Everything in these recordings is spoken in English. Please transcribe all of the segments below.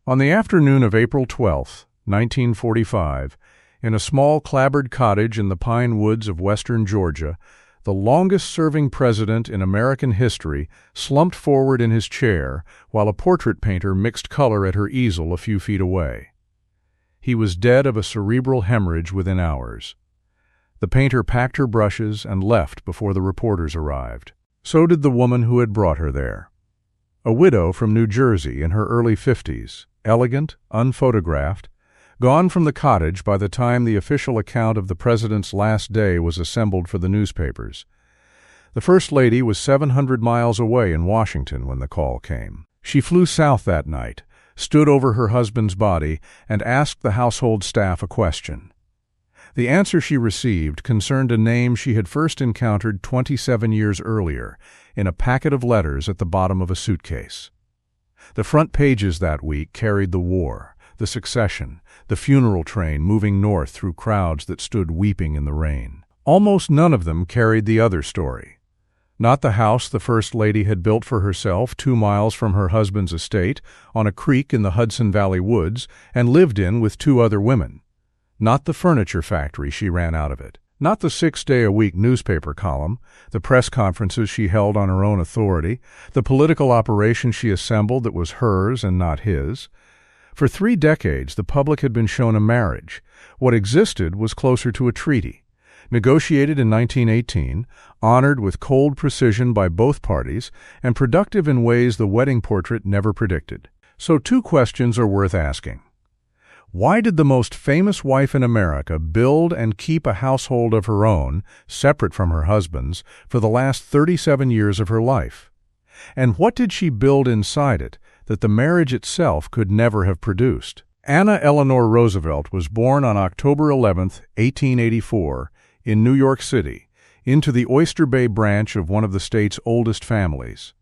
On the afternoon of April 12, 1945, in a small clapboard cottage in the pine woods of western Georgia, the longest-serving president in American history slumped forward in his chair while a portrait painter mixed color at her easel a few feet away. He was dead of a cerebral hemorrhage within hours. The painter packed her brushes and left before the reporters arrived. So did the woman who had brought her there. A widow from New Jersey in her early 50s, elegant, unphotographed, gone from the cottage by the time the official account of the president's last day was assembled for the newspapers. The First Lady was 700 miles away in Washington when the call came. She flew south that night, stood over her husband's body, and asked the household staff a question. The answer she received concerned a name she had first encountered 27 years earlier in a packet of letters at the bottom of a suitcase. The front pages that week carried the war, the succession, the funeral train moving north through crowds that stood weeping in the rain. Almost none of them carried the other story. Not the house the First Lady had built for herself 2 miles from her husband's estate on a creek in the Hudson Valley woods and lived in with 2 other women. Not the furniture factory she ran out of it. Not the 6-day-a-week newspaper column, the press conferences she held on her own authority, the political operation she assembled that was hers and not his. For 3 decades, the public had been shown a marriage. What existed was closer to a treaty. Negotiated in 1918, honored with cold precision by both parties, and productive in ways the wedding portrait never predicted. So 2 questions are worth asking. Why did the most famous wife in America build and keep a household of her own, separate from her husband's, for the last 37 years of her life? And what did she build inside it that the marriage itself could never have produced? Anna Eleanor Roosevelt was born on October 11, 1884, in New York City, into the Oyster Bay branch of one of the state's oldest families.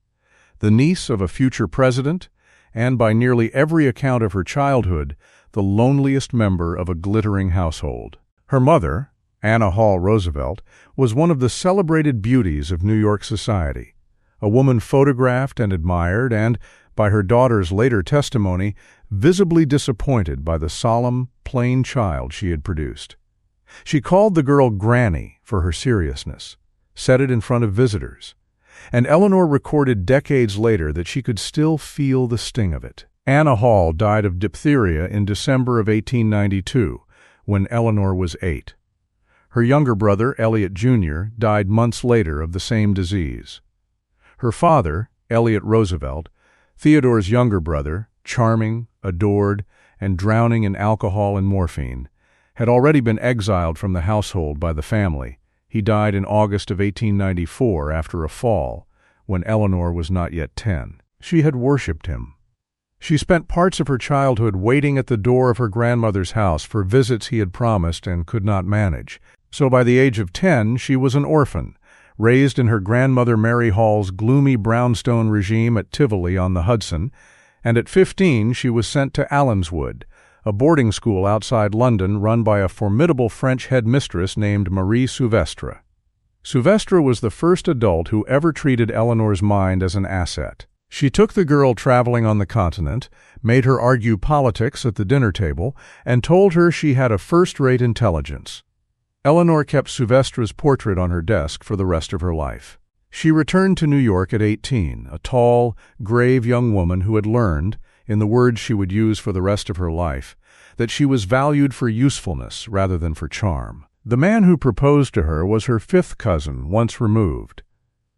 The niece of a future president, and by nearly every account of her childhood, the loneliest member of a glittering household. Her mother, Anna Hall Roosevelt, was one of the celebrated beauties of New York society, a woman photographed and admired and, by her daughter's later testimony, visibly disappointed by the solemn, plain child she had produced. She called the girl Granny for her seriousness, said it in front of visitors, and Eleanor recorded decades later that she could still feel the sting of it. Anna Hall died of diphtheria in December of 1892, when Eleanor was 8. Her younger brother, Elliot Jr., died months later of the same disease. Her father, Elliot Roosevelt, Theodore's younger brother, charming, adored, and drowning in alcohol and morphine, had already been exiled from the household by the family. He died in August of 1894 after a fall, when Eleanor was not yet 10. She had worshipped him. She spent parts of her childhood waiting at the door of her grandmother's house for visits he had promised and could not manage. So by the age of 10, she was an orphan, raised in her grandmother Mary Hall's gloomy brownstone regime at Tivoli on the Hudson, and at 15 she was sent to Allenswood, a boarding school outside London run by a formidable French headmistress named Marie Souvestre. Souvestre was the first adult who ever treated Eleanor's mind as an asset. She took the girl traveling on the continent, made her argue politics at the dinner table, and told her she had a first-rate intelligence. Eleanor kept Souvestre's portrait on her desk for the rest of her life. She returned to New York at 18, a tall, grave young woman who had learned, in the words she would use for the rest of her life, that she was valued for usefulness rather than for charm. The man who proposed to her was her 5th cousin, once removed.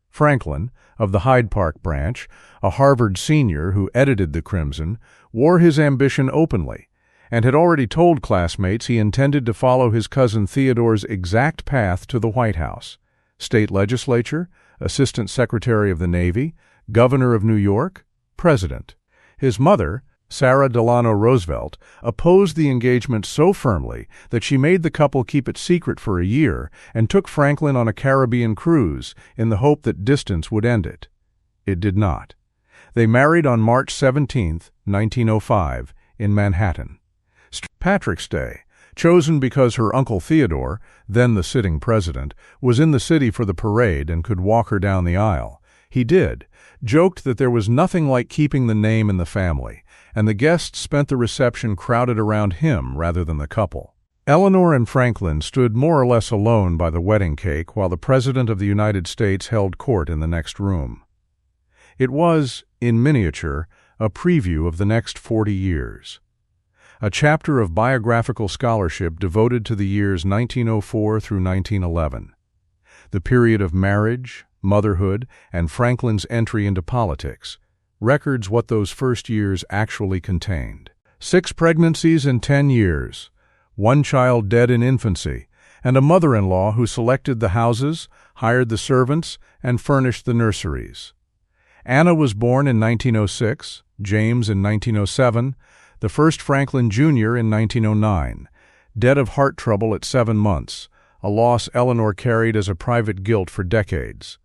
Franklin, of the Hyde Park branch, a Harvard senior who edited the Crimson, wore his ambition openly, and had already told classmates he intended to follow his cousin Theodore's exact path to the White House: state legislature, assistant secretary of the Navy, governor of New York, president. His mother, Sara Roosevelt, opposed the engagement so firmly that she made the couple keep it secret for a year and took Franklin on a Caribbean cruise in the hope that distance would end it. It did not. They married on March 17, 1905, in Manhattan. St. Patrick's Day, chosen because her Uncle Theodore, then the sitting president, was in the city for the parade and could walk her down the aisle. He did, joked that there was nothing like keeping the name in the family, and the guests spent the reception crowded around him rather than the couple. Eleanor and Franklin stood more or less alone by the wedding cake while the President of the United States held court in the next room. It was, in miniature, a preview of the next 40 years. A chapter of biographical scholarship devoted to the years 1904 through 1911. The period of marriage, motherhood, and Franklin's entry into politics records what those first years actually contained. 6 pregnancies in 10 years, 1 child dead in infancy, and a mother-in-law who selected the houses, hired the servants, and furnished the nurseries. Anna was born in 1906, James in 1907, the first Franklin Jr. in 1909, dead of heart trouble at 7 months, a loss Eleanor carried as a private guilt for decades.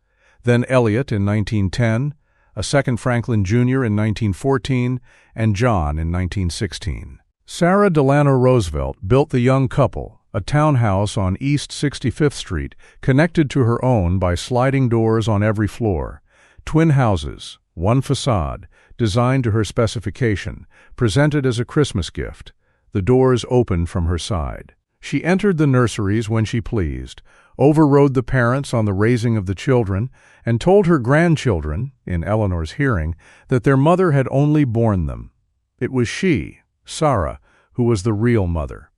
Then Elliot in 1910, a second Franklin Jr. in 1914, and John in 1916. Sara Eleanor Roosevelt built the young couple a townhouse on East 65th Street, connected to her own by sliding doors on every floor. Twin houses, one facade, designed to her specification, presented as a Christmas gift. The doors opened from her side. She entered the nurseries when she pleased, overrode the parents on the raising of the children, and told her grandchildren, in Eleanor's hearing, that their mother had only borne them. It was she, Sara, who was the real mother.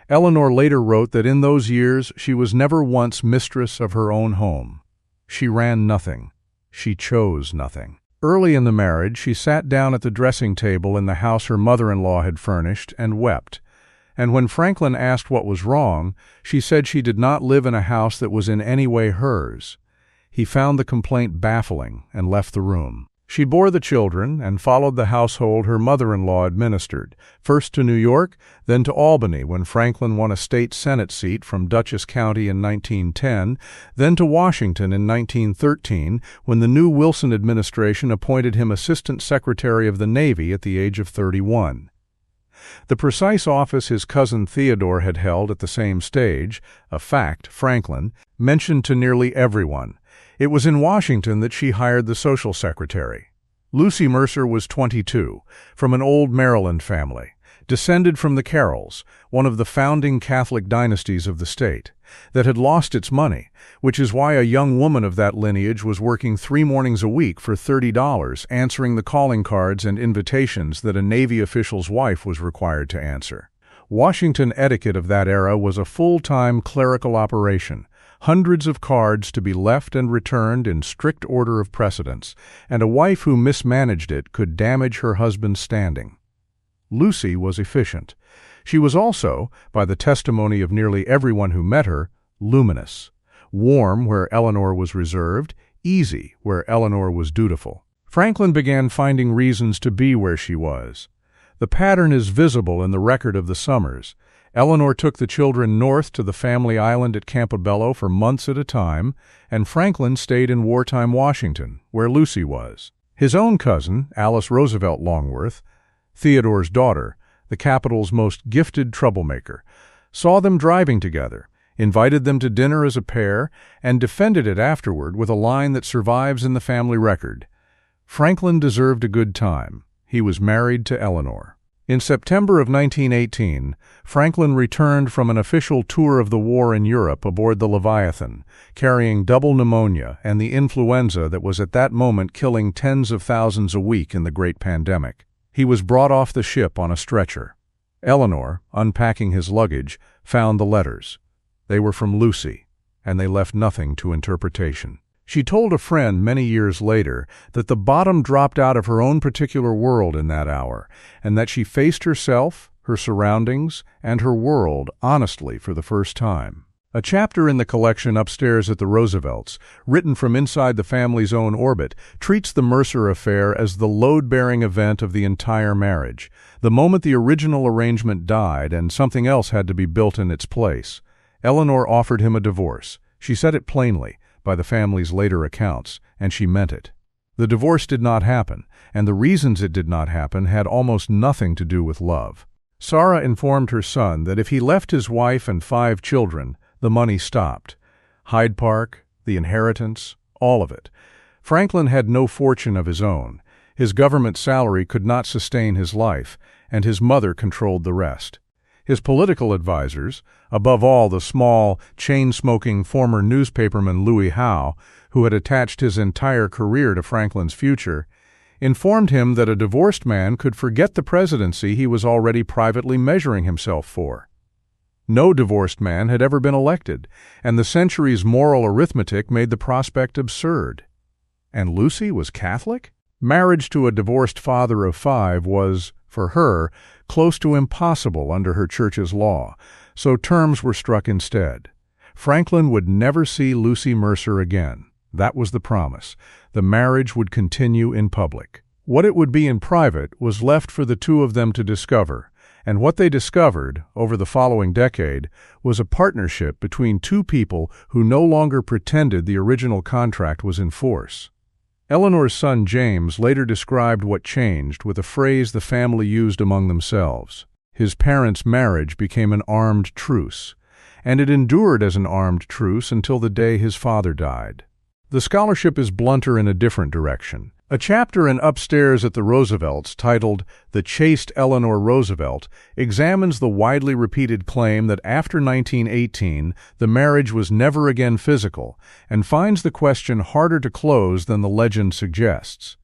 Eleanor later wrote that in those years she was never once mistress of her own home. She ran nothing. She chose nothing. Early in the marriage, she sat down at the dressing table in the house her mother-in-law had furnished and wept. And when Franklin asked what was wrong, she said she did not live in a house that was in any way hers. He found the complaint baffling and left the room. She bore the children and followed the household her mother-in-law administered, first to New York, then to Albany when Franklin won a state Senate seat from Dutchess County in 1910, then to Washington in 1913 when the new Wilson administration appointed him Assistant Secretary of the Navy at the age of 31. The precise office his cousin Theodore had held at the same stage, a fact Franklin mentioned to nearly everyone. It was in Washington that she hired the social secretary. Lucy Mercer was 22, from an old Maryland family, descended from the Carrolls, one of the founding Catholic dynasties of the state, that had lost its money, which is why a young woman of that lineage was working 3 mornings a week for $30, answering the calling cards and invitations that a Navy official's wife was required to answer. Washington etiquette of that era was a full-time clerical operation, hundreds of cards to be left and returned in strict order of precedence, and a wife who mismanaged it could damage her husband's standing. Lucy was efficient. She was also, by the testimony of nearly everyone who met her, luminous, warm where Eleanor was reserved, easy where Eleanor was dutiful. Franklin began finding reasons to be where she was. The pattern is visible in the record of the summers. Eleanor took the children north to the family island at Campobello for months at a time, and Franklin stayed in wartime Washington, where Lucy was. His own cousin, Alice Roosevelt Longworth, Theodore's daughter, the capital's most gifted troublemaker, saw them driving together, invited them to dinner as a pair, and defended it afterward with a line that survives in the family record. Franklin deserved a good time. He was married to Eleanor. In September of 1918, Franklin returned from an official tour of the war in Europe aboard the Leviathan, carrying double pneumonia and the influenza that was at that moment killing tens of thousands a week in the Great Pandemic. He was brought off the ship on a stretcher. Eleanor, unpacking his luggage, found the letters. They were from Lucy, and they left nothing to interpretation. She told a friend many years later that the bottom dropped out of her own particular world in that hour, and that she faced herself, her surroundings, and her world honestly for the first time. A chapter in the collection upstairs at the Roosevelts, written from inside the family's own orbit, treats the Mercer affair as the load-bearing event of the entire marriage, the moment the original arrangement died and something else had to be built in its place. Eleanor offered him a divorce. She said it plainly, by the family's later accounts, and she meant it. The divorce did not happen, and the reasons it did not happen had almost nothing to do with love. Sara informed her son that if he left his wife and 5 children, the money stopped. Hyde Park, the inheritance, all of it. Franklin had no fortune of his own. His government salary could not sustain his life, and his mother controlled the rest. His political advisers, above all the small, chain-smoking former newspaperman Louis Howe, who had attached his entire career to Franklin's future, informed him that a divorced man could forget the presidency he was already privately measuring himself for. No divorced man had ever been elected, and the century's moral arithmetic made the prospect absurd. And Lucy was Catholic? Marriage to a divorced father of 5 was, for her, close to impossible under her church's law, so terms were struck instead. Franklin would never see Lucy Mercer again. That was the promise. The marriage would continue in public. What it would be in private was left for the two of them to discover, and what they discovered, over the following decade, was a partnership between two people who no longer pretended the original contract was in force. Eleanor's son James later described what changed with a phrase the family used among themselves. His parents' marriage became an armed truce, and it endured as an armed truce until the day his father died. The scholarship is blunter in a different direction. A chapter in Upstairs at the Roosevelts, titled The Chaste Eleanor Roosevelt, examines the widely repeated claim that after 1918 the marriage was never again physical, and finds the question harder to close than the legend suggests.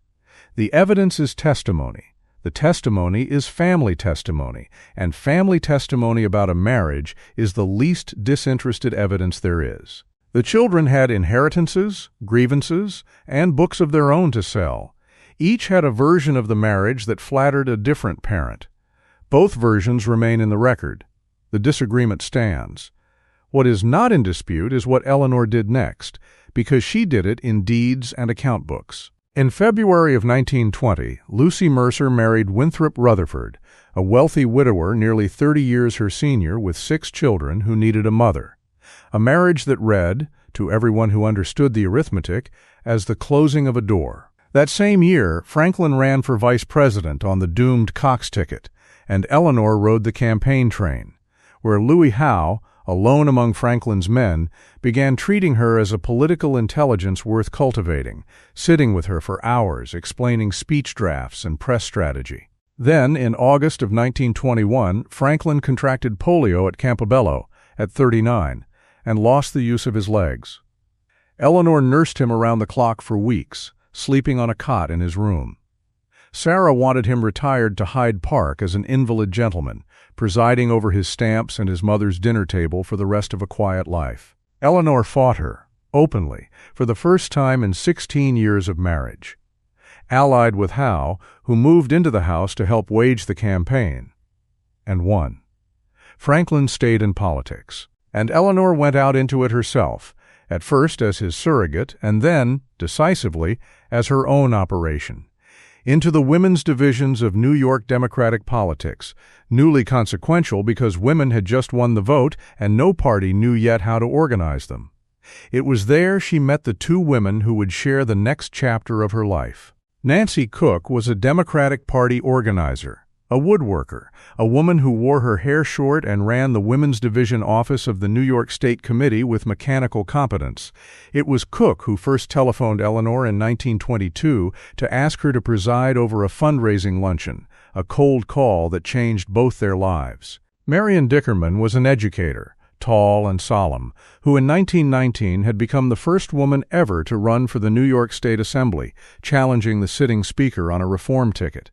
The evidence is testimony. The testimony is family testimony, and family testimony about a marriage is the least disinterested evidence there is. The children had inheritances, grievances, and books of their own to sell. Each had a version of the marriage that flattered a different parent. Both versions remain in the record. The disagreement stands. What is not in dispute is what Eleanor did next, because she did it in deeds and account books. In February of 1920, Lucy Mercer married Winthrop Rutherford, a wealthy widower nearly 30 years her senior with 6 children who needed a mother. A marriage that read, to everyone who understood the arithmetic, as the closing of a door. That same year, Franklin ran for vice president on the doomed Cox ticket, and Eleanor rode the campaign train, where Louis Howe, alone among Franklin's men, began treating her as a political intelligence worth cultivating, sitting with her for hours explaining speech drafts and press strategy. Then, in August of 1921, Franklin contracted polio at Campobello, at 39, and lost the use of his legs. Eleanor nursed him around the clock for weeks, sleeping on a cot in his room. Sara wanted him retired to Hyde Park as an invalid gentleman, presiding over his stamps and his mother's dinner table for the rest of a quiet life. Eleanor fought her, openly, for the first time in 16 years of marriage. Allied with Howe, who moved into the house to help wage the campaign, and won. Franklin stayed in politics, and Eleanor went out into it herself, at first as his surrogate, and then, decisively, as her own operation. Into the women's divisions of New York Democratic politics, newly consequential because women had just won the vote and no party knew yet how to organize them. It was there she met the two women who would share the next chapter of her life. Nancy Cook was a Democratic Party organizer, a woodworker, a woman who wore her hair short and ran the Women's Division office of the New York State Committee with mechanical competence. It was Cook who first telephoned Eleanor in 1922 to ask her to preside over a fundraising luncheon, a cold call that changed both their lives. Marion Dickerman was an educator, tall and solemn, who in 1919 had become the first woman ever to run for the New York State Assembly, challenging the sitting speaker on a reform ticket.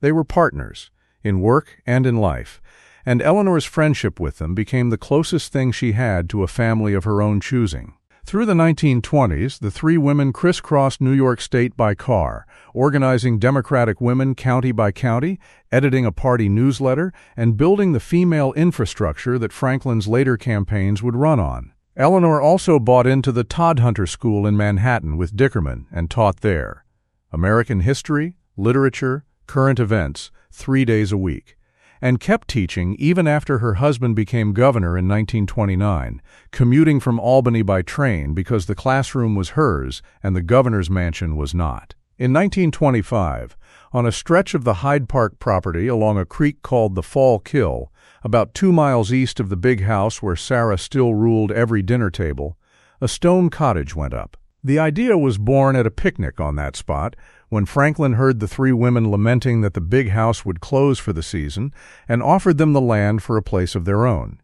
They were partners, in work and in life, and Eleanor's friendship with them became the closest thing she had to a family of her own choosing. Through the 1920s, the three women crisscrossed New York State by car, organizing Democratic women county by county, editing a party newsletter, and building the female infrastructure that Franklin's later campaigns would run on. Eleanor also bought into the Todhunter School in Manhattan with Dickerman and taught there. American history, literature, current events, 3 days a week, and kept teaching even after her husband became governor in 1929, commuting from Albany by train because the classroom was hers and the governor's mansion was not. In 1925, on a stretch of the Hyde Park property along a creek called the Val-Kill, about 2 miles east of the big house where Sara still ruled every dinner table, a stone cottage went up. The idea was born at a picnic on that spot, when Franklin heard the three women lamenting that the big house would close for the season and offered them the land for a place of their own.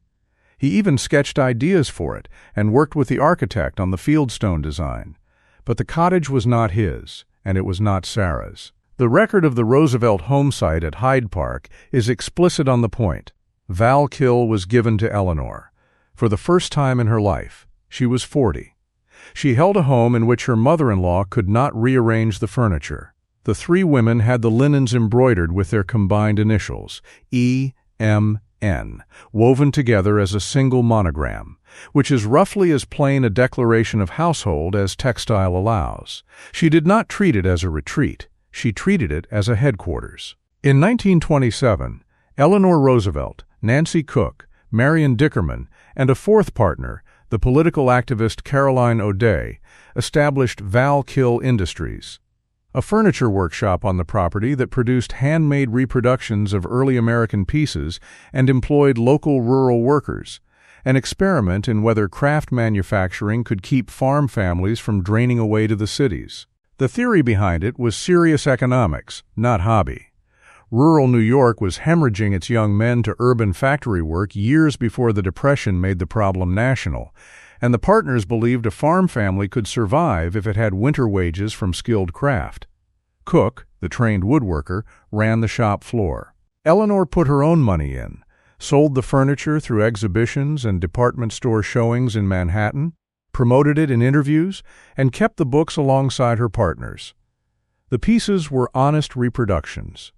He even sketched ideas for it and worked with the architect on the fieldstone design. But the cottage was not his, and it was not Sarah's. The record of the Roosevelt home site at Hyde Park is explicit on the point. Val-Kill was given to Eleanor. For the first time in her life, she was 40. She held a home in which her mother-in-law could not rearrange the furniture. The three women had the linens embroidered with their combined initials, E.M.N., woven together as a single monogram, which is roughly as plain a declaration of household as textile allows. She did not treat it as a retreat. She treated it as a headquarters. In 1927, Eleanor Roosevelt, Nancy Cook, Marion Dickerman, and a fourth partner, the political activist Caroline O'Day, established Val-Kill Industries, a furniture workshop on the property that produced handmade reproductions of early American pieces and employed local rural workers, an experiment in whether craft manufacturing could keep farm families from draining away to the cities. The theory behind it was serious economics, not hobby. Rural New York was hemorrhaging its young men to urban factory work years before the Depression made the problem national, and the partners believed a farm family could survive if it had winter wages from skilled craft. Cook, the trained woodworker, ran the shop floor. Eleanor put her own money in, sold the furniture through exhibitions and department store showings in Manhattan, promoted it in interviews, and kept the books alongside her partners. The pieces were honest reproductions.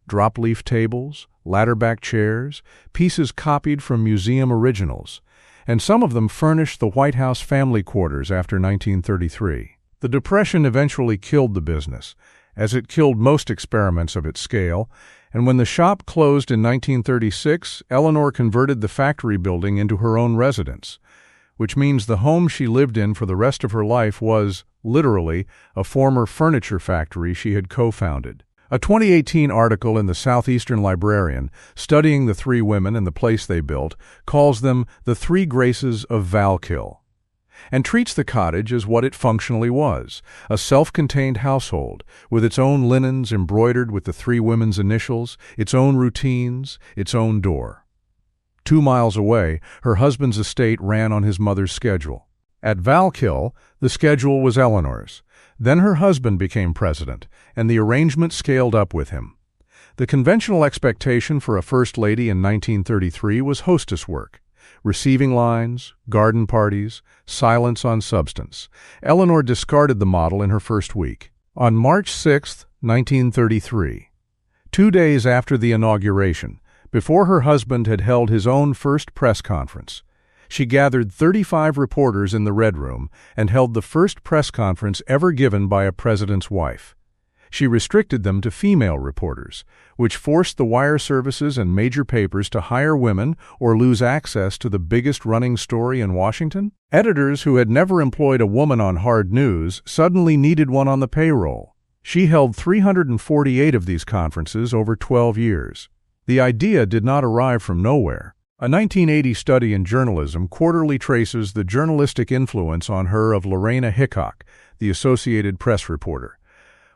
Drop-leaf tables, ladder-back chairs, pieces copied from museum originals, and some of them furnished the White House family quarters after 1933. The Depression eventually killed the business, as it killed most experiments of its scale, and when the shop closed in 1936, Eleanor converted the factory building into her own residence, which means the home she lived in for the rest of her life was, literally, a former furniture factory she had co-founded. A 2018 article in the Southeastern Librarian, studying the three women and the place they built, calls them the three graces of Val-Kill, and treats the cottage as what it functionally was, a self-contained household, with its own linens embroidered with the three women's initials, its own routines, its own door. 2 miles away, her husband's estate ran on his mother's schedule. At Val-Kill, the schedule was Eleanor's. Then her husband became president, and the arrangement scaled up with him. The conventional expectation for a first lady in 1933 was hostess work, receiving lines, garden parties, silence on substance. Eleanor discarded the model in her first week. On March 6, 1933, 2 days after the inauguration, before her husband had held his own first press conference, she gathered 35 reporters in the Red Room and held the first press conference ever given by a president's wife. She restricted them to female reporters, which forced the wire services and major papers to hire women or lose access to the biggest running story in Washington. Editors who had never employed a woman on hard news suddenly needed one on the payroll. She held 348 of these conferences over 12 years. The idea did not arrive from nowhere. A 1980 study in journalism quarterly traces the journalistic influence on her of Lorena Hickok, the Associated Press reporter,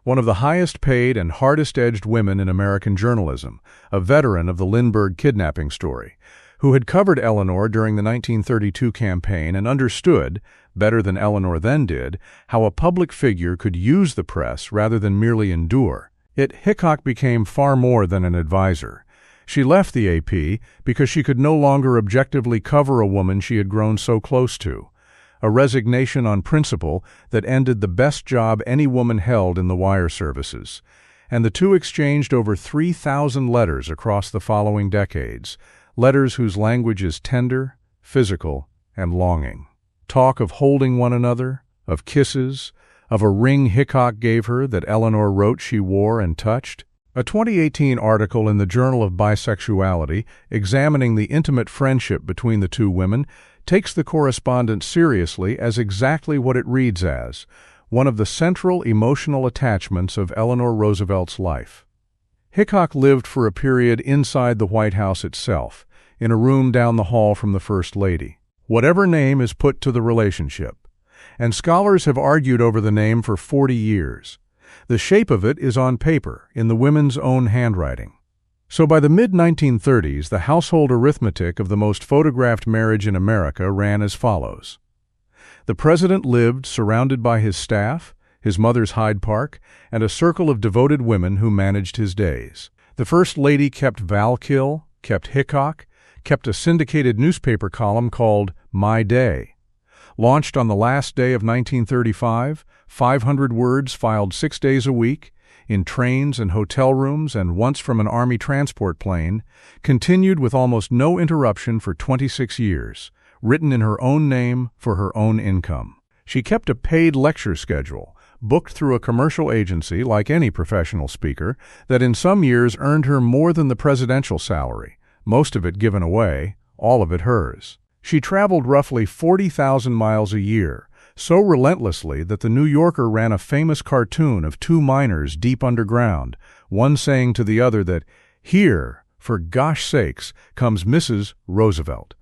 one of the highest-paid and hardest-edged women in American journalism, a veteran of the Lindbergh kidnapping story, who had covered Eleanor during the 1932 campaign and understood, better than Eleanor then did, how a public figure could use the press rather than merely endure. Yet Hickok became far more than an advisor. She left the AP because she could no longer objectively cover a woman she had grown so close to, a resignation on principle that ended the best job any woman held in the wire services. And the two exchanged over 3,000 letters across the following decades, letters whose language is tender, physical, and longing. Talk of holding one another, of kisses, of a ring Hickok gave her that Eleanor wrote she wore and touched. A 2018 article in the Journal of Bisexuality, examining the intimate friendship between the two women, takes the correspondence seriously as exactly what it reads as, one of the central emotional attachments of Eleanor Roosevelt's life. Hickok lived for a period inside the White House itself, in a room down the hall from the First Lady. Whatever name is put to the relationship, and scholars have argued over the name for 40 years. The shape of it is on paper, in the women's own handwriting. So by the mid-1930s, the household arithmetic of the most photographed marriage in America ran as follows. The president lived surrounded by his staff, his mother's Hyde Park, and a circle of devoted women who managed his days. The First Lady kept Val-Kill, kept Hickok, kept a syndicated newspaper column called My Day. Launched on the last day of 1935, 500 words filed 6 days a week, in trains and hotel rooms and once from an Army transport plane, continued with almost no interruption for 26 years, written in her own name for her own income. She kept a paid lecture schedule, booked through a commercial agency like any professional speaker, that in some years earned her more than the presidential salary, most of it given away, all of it hers. She traveled roughly 40,000 miles a year, so relentlessly that the New Yorker ran a famous cartoon of two miners deep underground, one saying to the other that, "Here, for gosh sakes, comes Mrs. Roosevelt."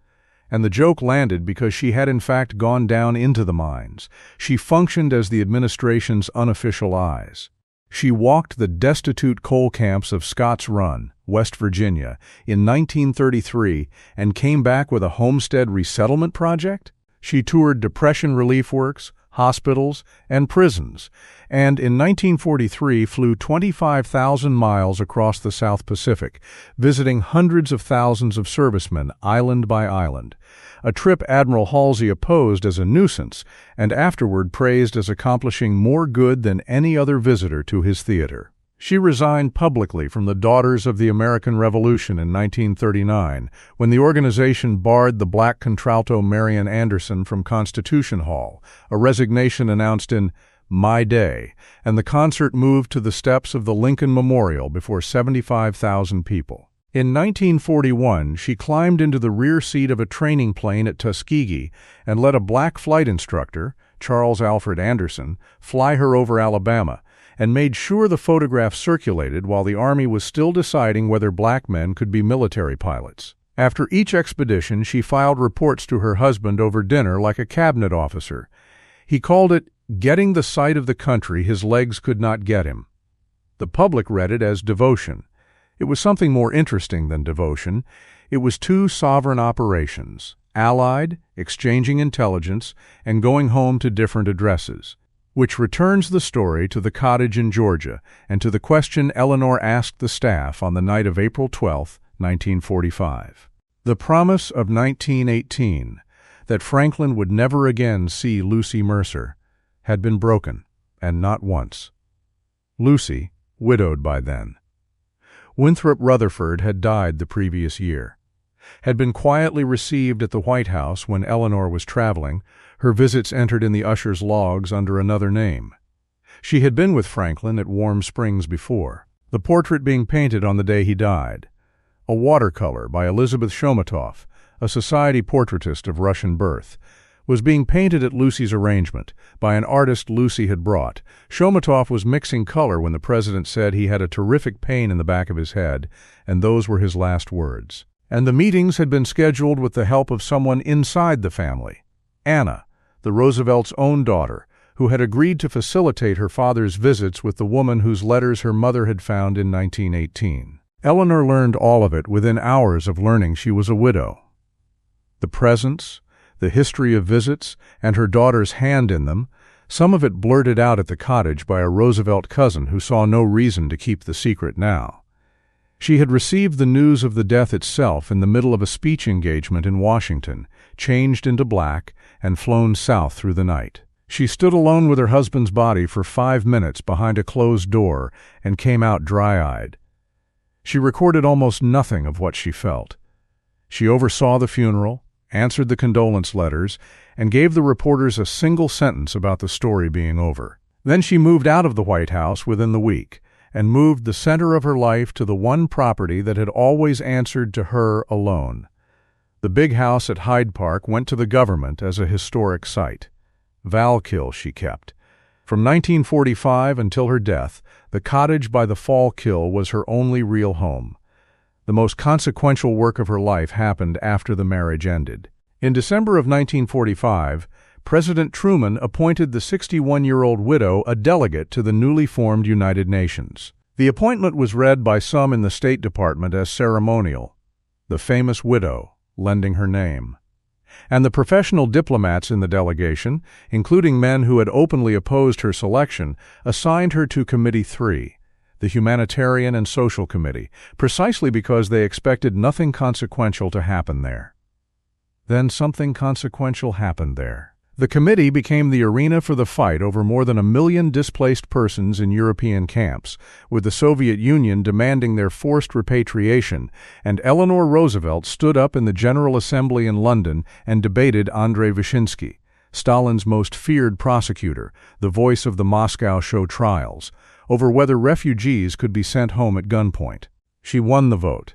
And the joke landed because she had in fact gone down into the mines. She functioned as the administration's unofficial eyes. She walked the destitute coal camps of Scotts Run, West Virginia, in 1933 and came back with a homestead resettlement project? She toured depression relief works, hospitals, and prisons, and in 1943 flew 25,000 miles across the South Pacific, visiting hundreds of thousands of servicemen island by island, a trip Admiral Halsey opposed as a nuisance and afterward praised as accomplishing more good than any other visitor to his theater. She resigned publicly from the Daughters of the American Revolution in 1939, when the organization barred the black contralto Marian Anderson from Constitution Hall, a resignation announced in My Day, and the concert moved to the steps of the Lincoln Memorial before 75,000 people. In 1941, she climbed into the rear seat of a training plane at Tuskegee and let a black flight instructor, Charles Alfred Anderson, fly her over Alabama, and made sure the photograph circulated while the Army was still deciding whether black men could be military pilots. After each expedition, she filed reports to her husband over dinner like a cabinet officer. He called it getting the sight of the country his legs could not get him. The public read it as devotion. It was something more interesting than devotion. It was two sovereign operations, allied, exchanging intelligence, and going home to different addresses, which returns the story to the cottage in Georgia and to the question Eleanor asked the staff on the night of April 12, 1945. The promise of 1918, that Franklin would never again see Lucy Mercer, had been broken, and not once. Lucy, widowed by then. Winthrop Rutherford had died the previous year. Had been quietly received at the White House when Eleanor was traveling, her visits entered in the usher's logs under another name. She had been with Franklin at Warm Springs before, the portrait being painted on the day he died. A watercolor by Elizabeth Shomatoff, a society portraitist of Russian birth, was being painted at Lucy's arrangement by an artist Lucy had brought. Shomatoff was mixing color when the president said he had a terrific pain in the back of his head, and those were his last words. And the meetings had been scheduled with the help of someone inside the family, Anna, the Roosevelt's own daughter, who had agreed to facilitate her father's visits with the woman whose letters her mother had found in 1918. Eleanor learned all of it within hours of learning she was a widow. The presents, the history of visits, and her daughter's hand in them, some of it blurted out at the cottage by a Roosevelt cousin who saw no reason to keep the secret now. She had received the news of the death itself in the middle of a speech engagement in Washington, changed into black, and flown south through the night. She stood alone with her husband's body for 5 minutes behind a closed door and came out dry-eyed. She recorded almost nothing of what she felt. She oversaw the funeral, answered the condolence letters, and gave the reporters a single sentence about the story being over. Then she moved out of the White House within the week, and moved the center of her life to the one property that had always answered to her alone. The big house at Hyde Park went to the government as a historic site. Val-Kill she kept. From 1945 until her death, the cottage by the Val-Kill was her only real home. The most consequential work of her life happened after the marriage ended. In December of 1945, President Truman appointed the 61-year-old widow a delegate to the newly formed United Nations. The appointment was read by some in the State Department as ceremonial, the famous widow lending her name. And the professional diplomats in the delegation, including men who had openly opposed her selection, assigned her to Committee 3, the Humanitarian and Social Committee, precisely because they expected nothing consequential to happen there. Then something consequential happened there. The committee became the arena for the fight over more than 1 million displaced persons in European camps, with the Soviet Union demanding their forced repatriation, and Eleanor Roosevelt stood up in the General Assembly in London and debated Andrei Vyshinsky, Stalin's most feared prosecutor, the voice of the Moscow show trials, over whether refugees could be sent home at gunpoint. She won the vote.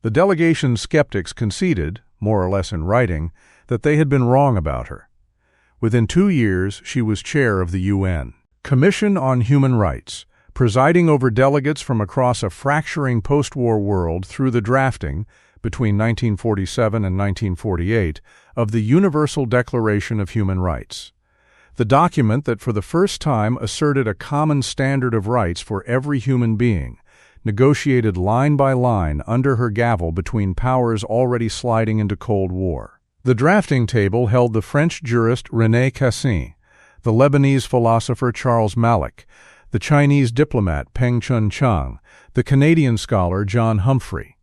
The delegation's skeptics conceded, more or less in writing, that they had been wrong about her. Within 2 years, she was chair of the UN Commission on Human Rights, presiding over delegates from across a fracturing post-war world through the drafting, between 1947 and 1948, of the Universal Declaration of Human Rights. The document that for the first time asserted a common standard of rights for every human being, negotiated line by line under her gavel between powers already sliding into Cold War. The drafting table held the French jurist René Cassin, the Lebanese philosopher Charles Malik, the Chinese diplomat Peng Chun-Chang, the Canadian scholar John Humphrey.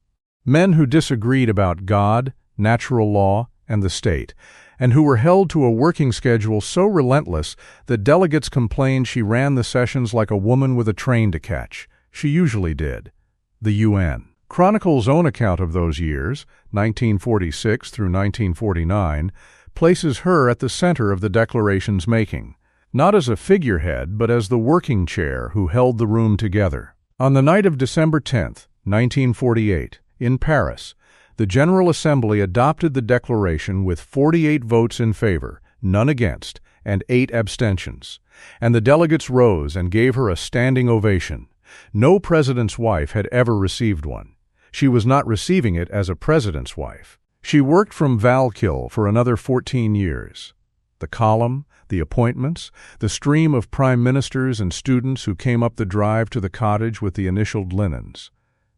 Men who disagreed about God, natural law, and the state, and who were held to a working schedule so relentless that delegates complained she ran the sessions like a woman with a train to catch. She usually did. The UN. Chronicle's own account of those years, 1946 through 1949, places her at the center of the Declaration's making, not as a figurehead but as the working chair who held the room together. On the night of December 10, 1948, in Paris, the General Assembly adopted the Declaration with 48 votes in favor, none against, and 8 abstentions, and the delegates rose and gave her a standing ovation. No president's wife had ever received one. She was not receiving it as a president's wife. She worked from Val-Kill for another 14 years. The column, the appointments, the stream of prime ministers and students who came up the drive to the cottage with the initialed linens.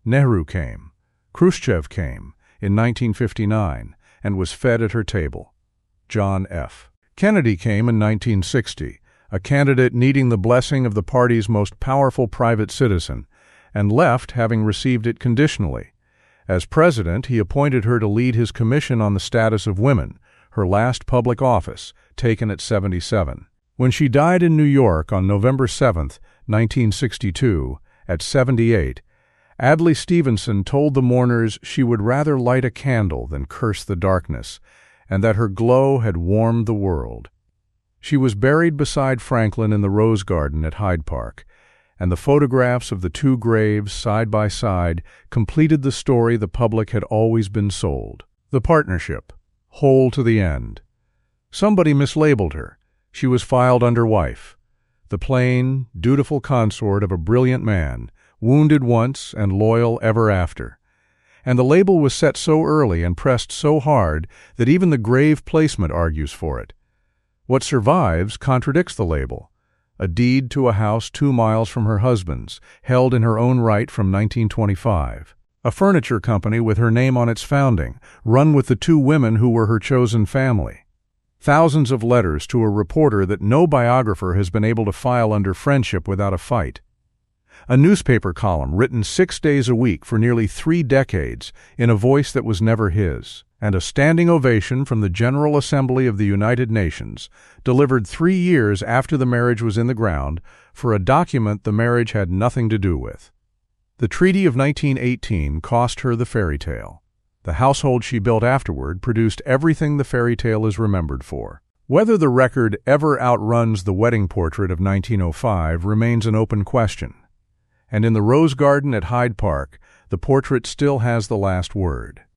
Nehru came. Khrushchev came in 1959 and was fed at her table. John F. Kennedy came in 1960, a candidate needing the blessing of the party's most powerful private citizen, and left having received it conditionally. As president, he appointed her to lead his Commission on the Status of Women, her last public office, taken at 77. When she died in New York on November 7, 1962, at 78, Adlai Stevenson told the mourners she would rather light a candle than curse the darkness, and that her glow had warmed the world. She was buried beside Franklin in the Rose Garden at Hyde Park, and the photographs of the 2 graves side by side completed the story the public had always been sold. The partnership, whole to the end. Somebody mislabeled her. She was filed under wife, the plain, dutiful consort of a brilliant man, wounded once and loyal ever after. And the label was set so early and pressed so hard that even the grave placement argues for it. What survives contradicts the label. A deed to a house 2 miles from her husband's, held in her own right from 1925. A furniture company with her name on its founding, run with the 2 women who were her chosen family. Thousands of letters to a reporter that no biographer has been able to file under friendship without a fight. A newspaper column written 6 days a week for nearly 3 decades in a voice that was never his. And a standing ovation from the General Assembly of the United Nations, delivered 3 years after the marriage was in the ground, for a document the marriage had nothing to do with. The Treaty of 1918 cost her the fairy tale. The household she built afterward produced everything the fairy tale is remembered for. Whether the record ever outruns the wedding portrait of 1905 remains an open question. And in the Rose Garden at Hyde Park, the portrait still has the last word.